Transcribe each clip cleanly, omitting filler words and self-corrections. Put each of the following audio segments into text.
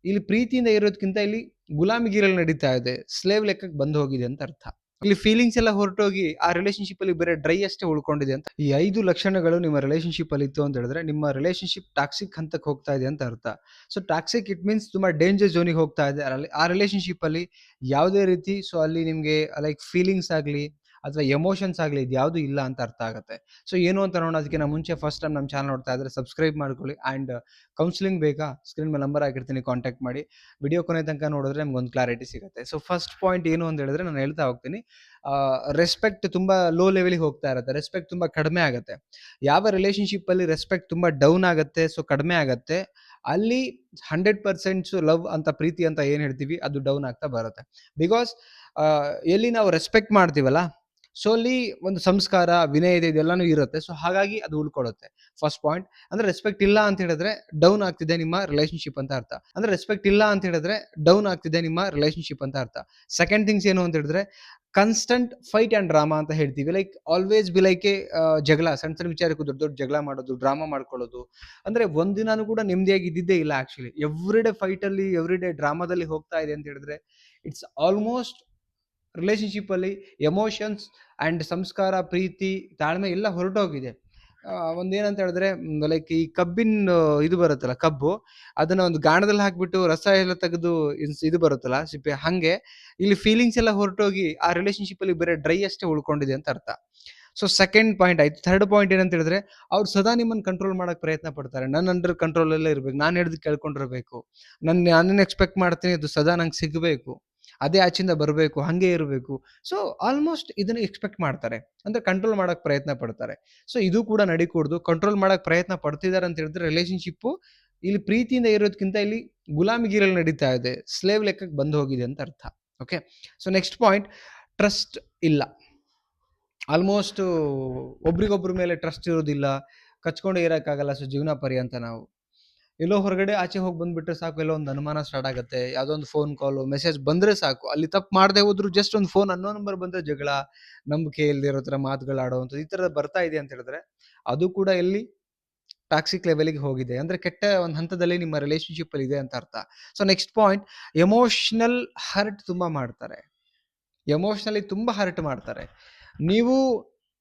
ಇಲ್ಲಿ ಪ್ರೀತಿಯಿಂದ ಇರೋದಕ್ಕಿಂತ ಇಲ್ಲಿ ಗುಲಾಮಿಗಿರಲ್ ನಡೀತಾ ಇದೆ. ಸ್ಲೇವ್ ಲೆಕ್ಕಕ್ಕೆ ಬಂದು ಹೋಗಿದೆ ಅಂತ ಅರ್ಥ. ಇಲ್ಲಿ ಫೀಲಿಂಗ್ಸ್ ಎಲ್ಲ ಹೊರಟೋಗಿ ಆ ರಿಲೇಶನ್‌ಶಿಪ್ ಅಲ್ಲಿ ಬರೀ ಡ್ರೈ ಅಷ್ಟೇ ಉಳ್ಕೊಂಡಿದೆ ಅಂತ. ಈ 5 ಲಕ್ಷಣಗಳು ನಿಮ್ಮ ರಿಲೇಶನ್‌ಶಿಪ್ ಅಲ್ಲಿ ಇತ್ತು ಅಂತ ಹೇಳಿದ್ರೆ, ನಿಮ್ಮ ರಿಲೇಶನ್‌ಶಿಪ್ ಟಾಕ್ಸಿಕ್ ಹಂತಕ್ಕೆ ಹೋಗ್ತಾ ಇದೆ ಅಂತ ಅರ್ಥ. ಸೊ ಟಾಕ್ಸಿಕ್ ಇಟ್ ಮೀನ್ಸ್ ತುಂಬಾ ಡೇಂಜರ್ ಝೋನಿಗೆ ಹೋಗ್ತಾ ಇದೆ. ಆ ರಿಲೇಶನ್‌ಶಿಪ್ ಅಲ್ಲಿ ಯಾವುದೇ ರೀತಿ ಅಲ್ಲಿ ನಿಮ್ಗೆ ಲೈಕ್ ಫೀಲಿಂಗ್ಸ್ ಆಗ್ಲಿ ಅಥವಾ ಎಮೋಷನ್ಸ್ ಆಗ್ಲಿ ಇದ್ಯಾವುದೂ ಇಲ್ಲ ಅಂತ ಅರ್ಥ ಆಗುತ್ತೆ. ಸೊ ಏನು ಅಂತ ನೋಡೋಣ ಅದಕ್ಕಿಂತ ಮುಂಚೆ ಫಸ್ಟ್ ಟೈಮ್ ನಮ್ಮ ಚಾನಲ್ ನೋಡ್ತಾ ಇದ್ರೆ ಸಬ್ಸ್ಕ್ರೈಬ್ ಮಾಡ್ಕೊಳ್ಳಿ. ಆ್ಯಂಡ್ ಕೌನ್ಸಿಲಿಂಗ್ ಬೇಕಾ ಸ್ಕ್ರೀನ್ ಮೇಲೆ ನಂಬರ್ ಹಾಕಿರ್ತೀನಿ, ಕಾಂಟ್ಯಾಕ್ಟ್ ಮಾಡಿ. ವಿಡಿಯೋ ಕೊನೆ ತನಕ ನೋಡಿದ್ರೆ ನಿಮ್ಗೊಂದು ಕ್ಲಾರಿಟಿ ಸಿಗುತ್ತೆ. ಸೊ ಫಸ್ಟ್ ಪಾಯಿಂಟ್ ಏನು ಅಂತ ಹೇಳಿದ್ರೆ ನಾನು ಹೇಳ್ತಾ ಹೋಗ್ತೀನಿ. ರೆಸ್ಪೆಕ್ಟ್ ತುಂಬಾ ಲೋ ಲೆವೆಲ್ಗೆ ಹೋಗ್ತಾ ಇರುತ್ತೆ. ರೆಸ್ಪೆಕ್ಟ್ ತುಂಬಾ ಕಡಿಮೆ ಆಗುತ್ತೆ. ಯಾವ ರಿಲೇಶನ್ಶಿಪ್ ಅಲ್ಲಿ ರೆಸ್ಪೆಕ್ಟ್ ತುಂಬಾ ಡೌನ್ ಆಗುತ್ತೆ, ಸೊ ಕಡಿಮೆ ಆಗುತ್ತೆ, ಅಲ್ಲಿ 100% ಲವ್ ಅಂತ ಪ್ರೀತಿ ಅಂತ ಏನ್ ಹೇಳ್ತೀವಿ ಅದು ಡೌನ್ ಆಗ್ತಾ ಬರುತ್ತೆ. ಬಿಕಾಸ್ ಎಲ್ಲಿ ನಾವು ರೆಸ್ಪೆಕ್ಟ್ ಮಾಡ್ತೀವಲ್ಲ, ಸೊ ಅಲ್ಲಿ ಒಂದು ಸಂಸ್ಕಾರ, ವಿನಯತೆ ಇದೆಲ್ಲಾನು ಇರುತ್ತೆ. ಸೊ ಹಾಗಾಗಿ ಅದು ಉಳ್ಕೊಳ್ಳುತ್ತೆ. ಫಸ್ಟ್ ಪಾಯಿಂಟ್ ಅಂದ್ರೆ ರೆಸ್ಪೆಕ್ಟ್ ಇಲ್ಲ ಅಂತ ಹೇಳಿದ್ರೆ ಡೌನ್ ಆಗ್ತಿದೆ ನಿಮ್ಮ ರಿಲೇಶನ್ಶಿಪ್ ಅಂತ ಅರ್ಥ. ಅಂದ್ರೆ ರೆಸ್ಪೆಕ್ಟ್ ಇಲ್ಲ ಅಂತ ಹೇಳಿದ್ರೆ ಡೌನ್ ಆಗ್ತಿದೆ ನಿಮ್ಮ ರಿಲೇಶನ್ಶಿಪ್ ಅಂತ ಅರ್ಥ. ಸೆಕೆಂಡ್ ಥಿಂಗ್ಸ್ ಏನು ಅಂತ ಹೇಳಿದ್ರೆ ಕನ್ಸ್ಟಂಟ್ ಫೈಟ್ ಅಂಡ್ ಡ್ರಾಮಾ ಅಂತ ಹೇಳ್ತೀವಿ. ಲೈಕ್ ಆಲ್ವೇಸ್ ಬಿ ಲೈಕ್ ಜಗಳ, ಸಣ್ಣ ಸಣ್ಣ ವಿಚಾರಕ್ಕೂ ದೊಡ್ಡ ದೊಡ್ಡ ಜಗಳ ಮಾಡೋದು, ಡ್ರಾಮಾ ಮಾಡ್ಕೊಳ್ಳೋದು. ಅಂದ್ರೆ ಒಂದಿನಾನು ಕೂಡ ನೆಮ್ಮದಿಯಾಗಿ ಇದ್ದಿದ್ದೇ ಇಲ್ಲ ಆಕ್ಚುಲಿ. ಎವ್ರಿ ಡೇ ಫೈಟ್ ಅಲ್ಲಿ, ಎವ್ರಿ ಡೇ ಡ್ರಾಮಾದಲ್ಲಿ ಹೋಗ್ತಾ ಇದೆ ಅಂತ ಹೇಳಿದ್ರೆ ಇಟ್ಸ್ ಆಲ್ಮೋಸ್ಟ್ ರಿಲೇಶನ್ಶಿಪ್ ಅಲ್ಲಿ ಎಮೋಷನ್ಸ್ ಅಂಡ್ ಸಂಸ್ಕಾರ, ಪ್ರೀತಿ, ತಾಳ್ಮೆ ಎಲ್ಲ ಹೊರಟೋಗಿದೆ. ಒಂದೇನಂತ ಹೇಳಿದ್ರೆ ಲೈಕ್ ಈ ಕಬ್ಬಿನ ಇದು ಬರುತ್ತಲ್ಲ ಕಬ್ಬು, ಅದನ್ನ ಒಂದು ಗಾಣದಲ್ಲಿ ಹಾಕ್ಬಿಟ್ಟು ರಸ ಎಲ್ಲ ತೆಗೆದು ಇದು ಬರುತ್ತಲ್ಲ ಸಿಪ್ಪೆ, ಹಂಗೆ ಇಲ್ಲಿ ಫೀಲಿಂಗ್ಸ್ ಎಲ್ಲ ಹೊರಟೋಗಿ ಆ ರಿಲೇಶನ್ಶಿಪ್ ಅಲ್ಲಿ ಬರೀ ಡ್ರೈ ಅಷ್ಟೇ ಉಳ್ಕೊಂಡಿದೆ ಅಂತ ಅರ್ಥ. ಸೊ ಸೆಕೆಂಡ್ ಪಾಯಿಂಟ್ ಆಯ್ತು. ಥರ್ಡ್ ಪಾಯಿಂಟ್ ಏನಂತ ಹೇಳಿದ್ರೆ ಅವ್ರು ಸದಾ ನಿಮ್ಮನ್ನ ಕಂಟ್ರೋಲ್ ಮಾಡಕ್ ಪ್ರಯತ್ನ ಪಡ್ತಾರೆ. ನನ್ನ ಅಂಡರ್ ಕಂಟ್ರೋಲ್ ಅಲ್ಲೇ ಇರ್ಬೇಕು, ನಾನು ಹೇಳಿದ್ ಕೇಳ್ಕೊಂಡಿರ್ಬೇಕು, ನಾನೇನು ಎಕ್ಸ್ಪೆಕ್ಟ್ ಮಾಡ್ತೀನಿ ಅದು ಸದಾ ನಂಗೆ ಸಿಗಬೇಕು, ಅದೇ ಆಚಿಂದ ಬರಬೇಕು, ಹಂಗೆ ಇರಬೇಕು. ಸೊ ಆಲ್ಮೋಸ್ಟ್ ಇದನ್ನ ಎಕ್ಸ್ಪೆಕ್ಟ್ ಮಾಡ್ತಾರೆ, ಅಂದ್ರೆ ಕಂಟ್ರೋಲ್ ಮಾಡಕ್ ಪ್ರಯತ್ನ ಪಡ್ತಾರೆ. ಸೊ ಇದು ಕೂಡ ನಡಿಕೂಡ್ದು. ಕಂಟ್ರೋಲ್ ಮಾಡಕ್ ಪ್ರಯತ್ನ ಪಡ್ತಿದ್ದಾರೆ ಅಂತ ಹೇಳಿದ್ರೆ ರಿಲೇಶನ್ಶಿಪ್ ಇಲ್ಲಿ ಪ್ರೀತಿಯಿಂದ ಇರೋದಕ್ಕಿಂತ ಇಲ್ಲಿ ಗುಲಾಮಿಗಿರಲ್ ನಡೀತಾ ಇದೆ, ಸ್ಲೇವ್ ಲೆಕ್ಕಕ್ಕೆ ಬಂದು ಹೋಗಿದೆ ಅಂತ ಅರ್ಥ. Okay, so next point, trust ಇಲ್ಲ. ಆಲ್ಮೋಸ್ಟ್ ಒಬ್ರಿಗೊಬ್ರ ಮೇಲೆ ಟ್ರಸ್ಟ್ ಇರೋದಿಲ್ಲ, ಕಚ್ಕೊಂಡೇ ಇರೋಕ್ಕಾಗಲ್ಲ. ಸೊ ಜೀವನ ಪರ್ಯಂತ ನಾವು ಎಲ್ಲೋ ಹೊರಗಡೆ ಆಚೆ ಹೋಗಿ ಬಂದ್ಬಿಟ್ರೆ ಸಾಕು, ಎಲ್ಲೋ ಒಂದು ಅನುಮಾನ ಸ್ಟಾರ್ಟ್ ಆಗುತ್ತೆ. ಯಾವುದೋ ಒಂದು ಫೋನ್ ಕಾಲು, ಮೆಸೇಜ್ ಬಂದ್ರೆ ಸಾಕು, ಅಲ್ಲಿ ತಪ್ಪು ಮಾಡದೆ ಹೋದ್ರು ಜಸ್ಟ್ ಒಂದು ಫೋನ್ ಅನ್ನೋ ನಂಬರ್ ಬಂದ್ರೆ ಜಗಳ, ನಂಬಿಕೆ ಇಲ್ಲದೆ ಇರೋ ಥರ ಮಾತುಗಳು ಆಡುವಂಥದ್ದು ಈ ಥರ ಬರ್ತಾ ಇದೆ ಅಂತ ಹೇಳಿದ್ರೆ ಅದು ಕೂಡ ಎಲ್ಲಿ ಟಾಕ್ಸಿಕ್ ಲೆವೆಲ್ಗೆ ಹೋಗಿದೆ, ಅಂದ್ರೆ ಕೆಟ್ಟ ಒಂದು ಹಂತದಲ್ಲಿ ನಿಮ್ಮ ರಿಲೇಶನ್ಶಿಪ್ ಅಲ್ಲಿ ಇದೆ ಅಂತ ಅರ್ಥ. So next point, emotional hurt ತುಂಬಾ ಮಾಡ್ತಾರೆ. ಎಮೋಷನಲಿ ತುಂಬಾ ಹರ್ಟ್ ಮಾಡ್ತಾರೆ. ನೀವು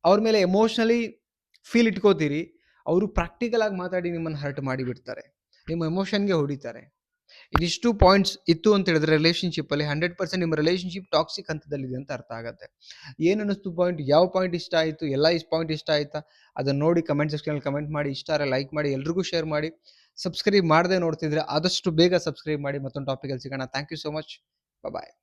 ಅವ್ರ ಮೇಲೆ ಎಮೋಷನಲಿ ಫೀಲ್ ಇಟ್ಕೋತೀರಿ, ಅವರು ಪ್ರಾಕ್ಟಿಕಲ್ ಆಗಿ ಮಾತಾಡಿ ನಿಮ್ಮನ್ನು ಹರ್ಟ್ ಮಾಡಿ ಬಿಡ್ತಾರೆ, ನಿಮ್ಮ ಎಮೋಷನ್ಗೆ ಹೊಡಿತಾರೆ. ಇದಿಷ್ಟು ಪಾಯಿಂಟ್ಸ್ ಇತ್ತು ಅಂತ ಹೇಳಿದ್ರೆ ರಿಲೇಶನ್ಶಿಪ್ ಅಲ್ಲಿ 100% ನಿಮ್ಮ ರಿಲೇಶನ್ಶಿಪ್ ಟಾಕ್ಸಿಕ್ ಹಂತದಲ್ಲಿದೆ ಅಂತ ಅರ್ಥ ಆಗುತ್ತೆ. ಏನ್ ಅನ್ನಿಸ್ತು ಪಾಯಿಂಟ್, ಯಾವ ಪಾಯಿಂಟ್ ಇಷ್ಟ ಆಯಿತು, ಎಲ್ಲ ಪಾಯಿಂಟ್ ಇಷ್ಟ ಆಯ್ತಾ ಅದನ್ನ ನೋಡಿ ಕಮೆಂಟ್ ಸೆಕ್ಷನ್ ಕಮೆಂಟ್ ಮಾಡಿ. ಇಷ್ಟ ಆದರೆ ಲೈಕ್ ಮಾಡಿ, ಎಲ್ರಿಗೂ ಶೇರ್ ಮಾಡಿ. ಸಬ್ಸ್ಕ್ರೈಬ್ ಮಾಡದೆ ನೋಡ್ತಿದ್ರೆ ಆದಷ್ಟು ಬೇಗ ಸಬ್ಸ್ಕ್ರೈಬ್ ಮಾಡಿ. ಮತ್ತೊಂದು ಟಾಪಿಕಲ್ಲಿ ಸಿಗೋಣ. Thank you so much. Bye.